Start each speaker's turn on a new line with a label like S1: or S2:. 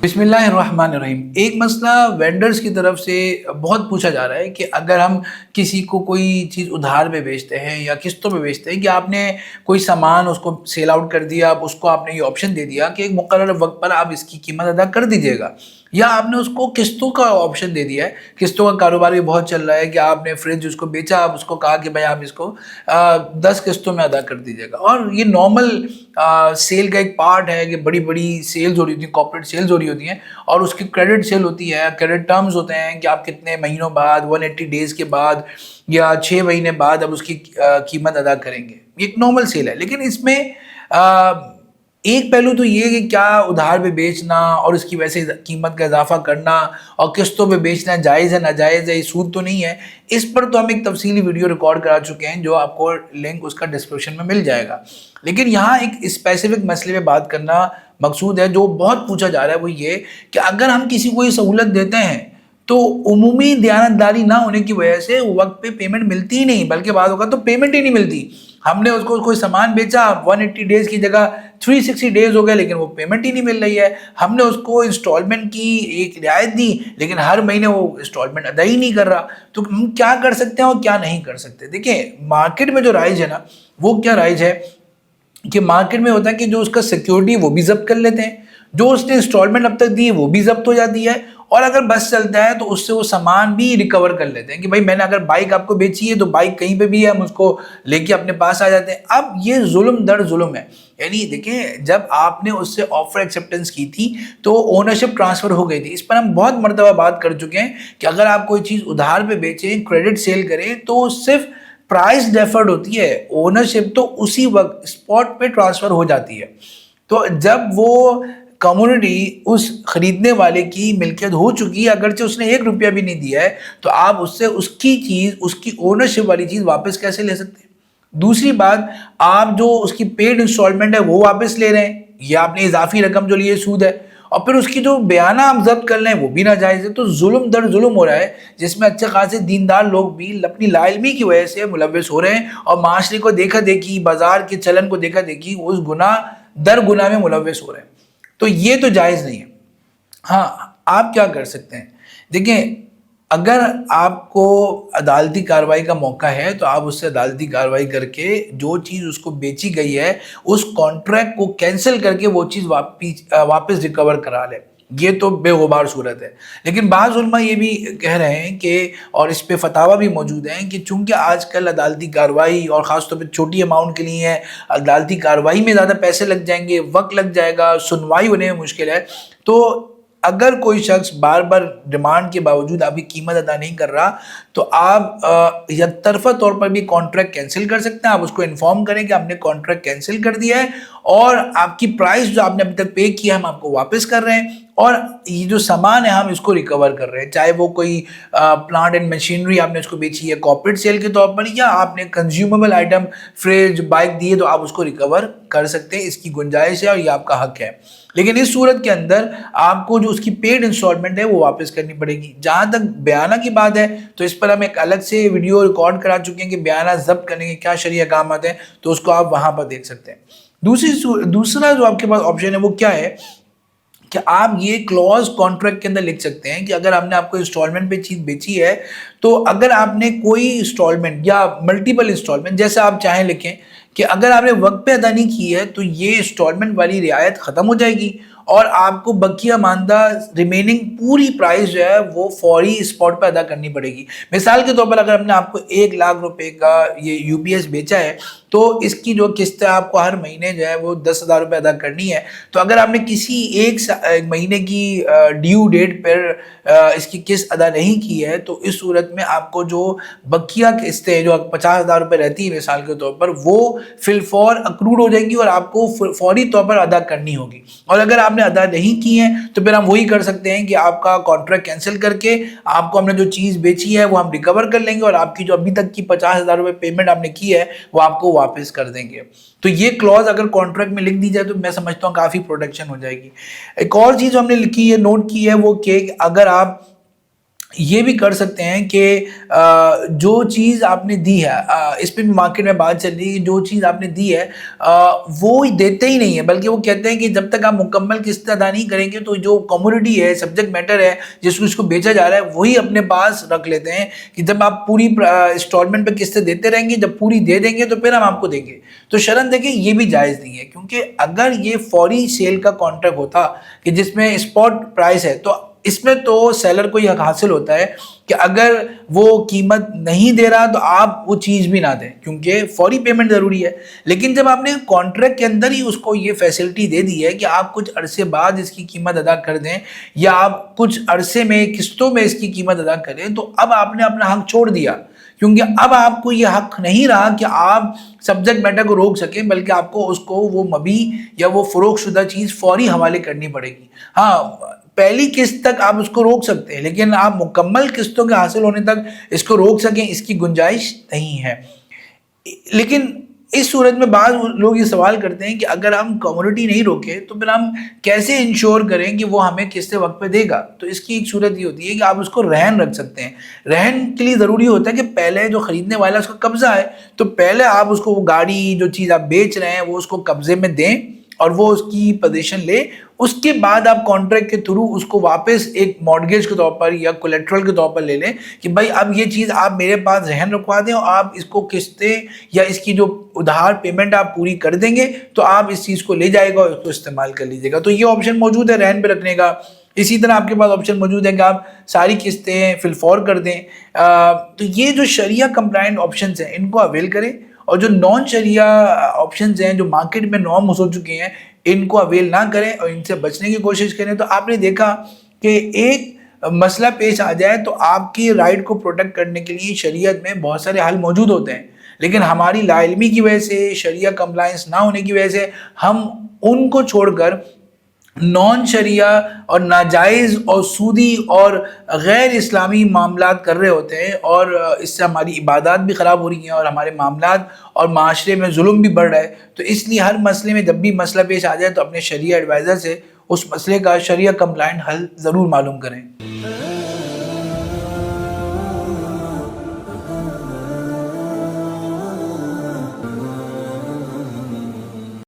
S1: बिस्मिल्लाहिर्रहमानिर्रहीम। एक मसला वेंडर्स की तरफ से बहुत पूछा जा रहा है कि अगर हम किसी को कोई चीज़ उधार पे बेचते हैं या किस्तों पे बेचते हैं कि आपने कोई सामान उसको सेल आउट कर दिया, अब उसको आपने ये ऑप्शन दे दिया कि एक मुकर्रर वक्त पर आप इसकी कीमत अदा कर दीजिएगा, या आपने उसको किस्तों का ऑप्शन दे दिया है। किस्तों का कारोबार भी बहुत चल रहा है कि आपने फ्रिज उसको बेचा, आप उसको कहा कि भाई आप इसको 10 किस्तों में अदा कर दीजिएगा। और ये नॉर्मल सेल का एक पार्ट है कि बड़ी बड़ी सेल्स हो रही होती हैं, कॉर्पोरेट सेल्स हो रही होती हैं, और उसकी क्रेडिट सेल होती है, क्रेडिट टर्म्स होते हैं कि आप कितने महीनों बाद, 180 डेज के बाद या 6 महीने बाद अब उसकी कीमत अदा करेंगे। ये एक नॉर्मल सेल है, लेकिन इसमें एक पहलू तो ये कि क्या उधार पे बेचना और उसकी वैसे कीमत का इजाफा करना और किस्तों पे बेचना जायज़ है नाजायज़ है, ये सूद तो नहीं है। इस पर तो हम एक तफसीली वीडियो रिकॉर्ड करा चुके हैं, जो आपको लिंक उसका डिस्क्रिप्शन में मिल जाएगा। लेकिन यहाँ एक स्पेसिफिक मसले पे बात करना मकसूद है, जो बहुत पूछा जा रहा है, वो ये कि अगर हम किसी को ये सहूलत देते हैं तो उमूमी दयानतदारी ना होने की वजह से वक्त पे पेमेंट मिलती ही नहीं, बल्कि बाद होगा तो पेमेंट ही नहीं मिलती। हमने उसको कोई सामान बेचा, 180 डेज की जगह 360 डेज हो गए, लेकिन वो पेमेंट ही नहीं मिल रही है। हमने उसको इंस्टॉलमेंट की एक रियायत दी, लेकिन हर महीने वो इंस्टॉलमेंट अदा ही नहीं कर रहा। तो हम क्या कर सकते हैं और क्या नहीं कर सकते? देखिए, मार्केट में जो राइज है ना, वो क्या राइज है कि मार्केट में होता है कि जो उसका सिक्योरिटी वो भी जब्त कर लेते हैं, जो उसने इंस्टॉलमेंट अब तक दी है वो भी जब्त हो जाती है, और अगर बस चलता है तो उससे वो सामान भी रिकवर कर लेते हैं कि भाई मैंने अगर बाइक आपको बेची है तो बाइक कहीं पे भी है, हम उसको लेके अपने पास आ जाते हैं। अब ये जुल्म दर जुल्म है। यानी देखिए, जब आपने उससे ऑफर एक्सेप्टेंस की थी तो ओनरशिप ट्रांसफर हो गई थी। इस पर हम बहुत मरतबा बात कर चुके हैं कि अगर आप कोई चीज़ उधार पे बेचें, क्रेडिट सेल करें, तो सिर्फ प्राइस डेफर्ड होती है, ओनरशिप तो उसी वक्त स्पॉट पे ट्रांसफर हो जाती है। तो जब वो कम्युनिटी उस खरीदने वाले की मिल्कियत हो चुकी है, अगरचे उसने 1 रुपया भी नहीं दिया है, तो आप उससे उसकी चीज़, उसकी ओनरशिप वाली चीज़ वापस कैसे ले सकते हैं? दूसरी बात, आप जो उसकी पेड इंस्टॉलमेंट है वो वापस ले रहे हैं, या आपने इजाफी रकम जो लिए सूद है, और फिर उसकी जो बयाना आप जब्त कर लें वो भी नाजायज़ है। तो जुल्म दर जुल्म हो रहा है, जिसमें अच्छे खासे दीनदार लोग भी अपनी लाइल्मी की वजह से मुलव्वस हो रहे हैं, और माशरे को देखा देखी, बाजार के चलन को देखा देखी उस गुनाह दर गुनाह में मुलव्वस हो रहे हैं। तो ये तो जायज़ नहीं है। हाँ, आप क्या कर सकते हैं? देखिए, अगर आपको अदालती कार्रवाई का मौका है तो आप उससे अदालती कार्रवाई करके जो चीज़ उसको बेची गई है उस कॉन्ट्रैक्ट को कैंसिल करके वो चीज़ वापस रिकवर करा ले। ये तो बेगुबार सूरत है। लेकिन बाज़ उलमा ये भी कह रहे हैं कि, और इस पे फतावा भी मौजूद हैं, कि चूंकि आजकल अदालती कार्रवाई और ख़ासतौर पर छोटी अमाउंट के लिए है, अदालती कार्रवाई में ज़्यादा पैसे लग जाएंगे, वक्त लग जाएगा, सुनवाई होने में मुश्किल है। तो अगर कोई शख्स बार बार डिमांड के बावजूद आपकी कीमत अदा नहीं कर रहा, तो आप यकतरफा तौर पर भी कॉन्ट्रैक्ट कैंसिल कर सकते हैं। आप उसको इन्फॉर्म करें कि आपने कॉन्ट्रैक्ट कैंसिल कर दिया है और आपकी प्राइस जो आपने अभी तक पे किया हम आपको वापस कर रहे हैं, और ये जो सामान है हम इसको रिकवर कर रहे हैं। चाहे वो कोई प्लांट एंड मशीनरी आपने उसको बेची है कॉर्पोरेट सेल के तौर पर, या आपने कंज्यूमेबल आइटम फ्रिज बाइक दी है, तो आप उसको रिकवर कर सकते हैं। इसकी गुंजाइश है और ये आपका हक है। लेकिन इस सूरत के अंदर आपको जो उसकी पेड इंस्टॉलमेंट है वो वापस करनी पड़ेगी। जहाँ तक बयाना की बात है, तो इस पर हम एक अलग से वीडियो रिकॉर्ड करा चुके हैं कि बयाना जब्त करने के क्या शरई अहकामात हैं, तो उसको आप वहाँ पर देख सकते हैं। दूसरा जो आपके पास ऑप्शन है वो क्या है कि आप ये क्लॉज कॉन्ट्रैक्ट के अंदर लिख सकते हैं कि अगर आपने आपको इंस्टॉलमेंट पे चीज़ बेची है, तो अगर आपने कोई इंस्टॉलमेंट या मल्टीपल इंस्टॉलमेंट, जैसे आप चाहें लिखें कि अगर आपने वक्त पे अदा नहीं की है तो ये इंस्टॉलमेंट वाली रियायत ख़त्म हो जाएगी और आपको बकिया मानदा रिमेनिंग पूरी प्राइस जो है वो फौरी स्पॉट पे अदा करनी पड़ेगी। मिसाल के तौर पर अगर हमने आपको 1 लाख रुपए का ये यूपीएस बेचा है, तो इसकी जो किस्त है आपको हर महीने जो है वो 10,000 रुपये अदा करनी है। तो अगर आपने किसी एक महीने की ड्यू डेट पर इसकी किस्त अदा नहीं की है, तो इस सूरत में आपको जो बकिया किस्तें जो 50,000 रुपये रहती है मिसाल के तौर पर, वो फिलफौर अक्रूड हो जाएंगी और आपको फौरी तौर पर अदा करनी होगी। और अगर आपने अदा नहीं की है तो फिर हम वही कर सकते हैं कि आपका कॉन्ट्रैक्ट कैंसिल करके आपको हमने जो चीज़ बेची है वो हम रिकवर कर लेंगे और आपकी जो अभी तक की 50,000 रुपये पेमेंट आपने की है वो आपको वापस कर देंगे। तो ये क्लॉज अगर कॉन्ट्रैक्ट में लिख दी जाए तो मैं समझता हूँ काफ़ी प्रोटेक्शन हो जाएगी। एक और चीज़ हमने लिखी है, नोट की है, वो कि अगर आप ये भी कर सकते हैं कि जो चीज़ आपने दी है, इस पे भी मार्केट में बात चल रही है कि जो चीज़ आपने दी है वो देते ही नहीं है, बल्कि वो कहते हैं कि जब तक आप मुकम्मल किस्त अदा नहीं करेंगे तो जो कमोडिटी है, सब्जेक्ट मैटर है जिसको इसको बेचा जा रहा है, वही अपने पास रख लेते हैं कि जब आप पूरी इंस्टॉलमेंट पे किस्तें देते रहेंगे, जब पूरी दे देंगे तो फिर हम आपको देंगे। तो शरण देखिए ये भी जायज़ नहीं है, क्योंकि अगर ये फौरी सेल का कॉन्ट्रैक्ट होता कि जिसमें स्पॉट प्राइस है, तो इसमें तो सेलर को यह हासिल होता है कि अगर वो कीमत नहीं दे रहा तो आप वो चीज़ भी ना दें, क्योंकि फौरी पेमेंट ज़रूरी है। लेकिन जब आपने कॉन्ट्रैक्ट के अंदर ही उसको ये फैसिलिटी दे दी है कि आप कुछ अरसे बाद इसकी कीमत अदा कर दें या आप कुछ अरसे में किस्तों में इसकी कीमत अदा करें, तो अब आपने अपना हक छोड़ दिया, क्योंकि अब आपको ये हक नहीं रहा कि आप सब्जेक्ट मैटर को रोक सकें, बल्कि आपको उसको वो मबी या वो फ़रोख्तशुदा चीज़ फौरी हवाले करनी पड़ेगी। हाँ, पहली किस्त तक आप उसको रोक सकते हैं, लेकिन आप मुकम्मल किस्तों के हासिल होने तक इसको रोक सकें, इसकी गुंजाइश नहीं है। लेकिन इस सूरत में बाद लोग ये सवाल करते हैं कि अगर हम कम्युनिटी नहीं रोके तो फिर हम कैसे इंश्योर करें कि वो हमें किस्तें वक्त पे देगा। तो इसकी एक सूरत ये होती है कि आप उसको रहन रख सकते हैं। रहन के लिए ज़रूरी होता है कि पहले जो ख़रीदने वाला उसका कब्ज़ा है, तो पहले आप उसको वो गाड़ी जो चीज़ आप बेच रहे हैं वो उसको कब्ज़े में दें और वो उसकी पोजीशन ले। उसके बाद आप कॉन्ट्रैक्ट के थ्रू उसको वापस एक मॉर्गेज के तौर पर या कोलेट्रल के तौर पर ले लें कि भाई अब ये चीज़ आप मेरे पास रहन रखवा दें और आप इसको किस्तें या इसकी जो उधार पेमेंट आप पूरी कर देंगे तो आप इस चीज़ को ले जाएगा और उसको इस्तेमाल कर लीजिएगा। तो ये ऑप्शन मौजूद है रहन पे रखने का। इसी तरह आपके पास ऑप्शन मौजूद है कि आप सारी किस्तें फिलफौर कर दें। तो ये जो शरिया कंप्लायंट ऑप्शन हैं इनको अवेल करें, और जो नॉन शरिया ऑप्शंस हैं जो मार्केट में नॉर्म हो चुके हैं इनको अवेल ना करें और इनसे बचने की कोशिश करें। तो आपने देखा कि एक मसला पेश आ जाए तो आपकी राइट को प्रोटेक्ट करने के लिए शरीयत में बहुत सारे हल मौजूद होते हैं, लेकिन हमारी लाइल्मी की वजह से, शरिया कंप्लायंस ना होने की वजह से हम उनको छोड़कर नॉन शरिया और नाजायज़ और सूदी और गैर इस्लामी मामलात कर रहे होते हैं, और इससे हमारी इबादत भी ख़राब हो रही हैं और हमारे मामलात और माशरे में जुल्म भी बढ़ रहा है। तो इसलिए हर मसले में जब भी मसला पेश आ जाए तो अपने शरिया एडवाइज़र से उस मसले का शरिया कंप्लायंट हल ज़रूर मालूम करें।